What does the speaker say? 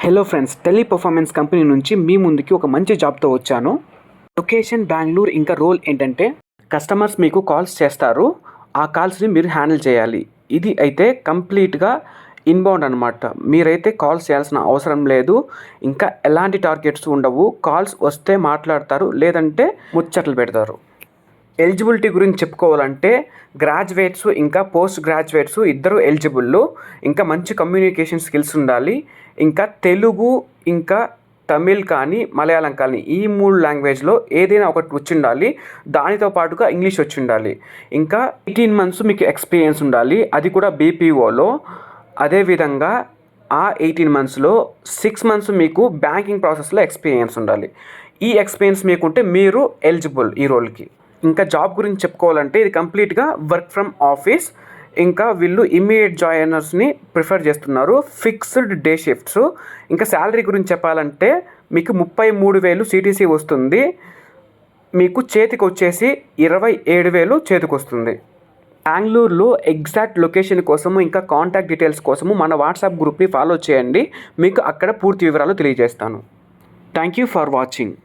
Hello friends, tele performance company నుంచి మీ ముందుకి ఒక మంచి జాబ్తో వచ్చాను. లొకేషన్ బెంగళూరు. ఇంకా రోల్ ఏంటంటే కస్టమర్స్ మీకు కాల్స్ చేస్తారు, ఆ కాల్స్ని మీరు హ్యాండిల్ చేయాలి. ఇది అయితే కంప్లీట్గా ఇన్బౌండ్ అనమాట. మీరైతే కాల్స్ చేయాల్సిన అవసరం లేదు. ఇంకా ఎలాంటి టార్గెట్స్ ఉండవు. కాల్స్ వస్తే మాట్లాడతారు, లేదంటే ముచ్చట్లు పెడతారు. ఎలిజిబిలిటీ గురించి చెప్పుకోవాలంటే గ్రాడ్యుయేట్స్ ఇంకా పోస్ట్ గ్రాడ్యుయేట్స్ ఇద్దరు ఎలిజిబుల్. ఇంకా మంచి కమ్యూనికేషన్ స్కిల్స్ ఉండాలి. ఇంకా తెలుగు, ఇంకా తమిళ్ కానీ మలయాళం కానీ ఈ 3 లాంగ్వేజ్లో ఏదైనా ఒకటి వచ్చి ఉండాలి. దానితో పాటుగా ఇంగ్లీష్ వచ్చి ఉండాలి. ఇంకా 18 months మీకు ఎక్స్పీరియన్స్ ఉండాలి, అది కూడా బీపీఓలో. అదేవిధంగా ఆ 18 monthsలో 6 months మీకు బ్యాంకింగ్ ప్రాసెస్లో ఎక్స్పీరియన్స్ ఉండాలి. ఈ ఎక్స్పీరియన్స్ మీకుంటే మీరు ఎలిజిబుల్ ఈ రోల్కి. ఇంకా జాబ్ గురించి చెప్పుకోవాలంటే ఇది కంప్లీట్గా వర్క్ ఫ్రమ్ ఆఫీస్. ఇంకా వీళ్ళు ఇమ్మీడియట్ జాయినర్స్ని ప్రిఫర్ చేస్తున్నారు. Fixed day shifts. ఇంకా శాలరీ గురించి చెప్పాలంటే మీకు 33,000 సిటీసీ వస్తుంది. మీకు చేతికి వచ్చేసి 27,000 చేతికి వస్తుంది. బెంగళూరులో ఎగ్జాక్ట్ లొకేషన్ కోసము ఇంకా కాంటాక్ట్ డీటెయిల్స్ కోసము మన వాట్సాప్ గ్రూప్ని ఫాలో చేయండి. మీకు అక్కడ పూర్తి వివరాలు తెలియజేస్తాను. Thank you for watching.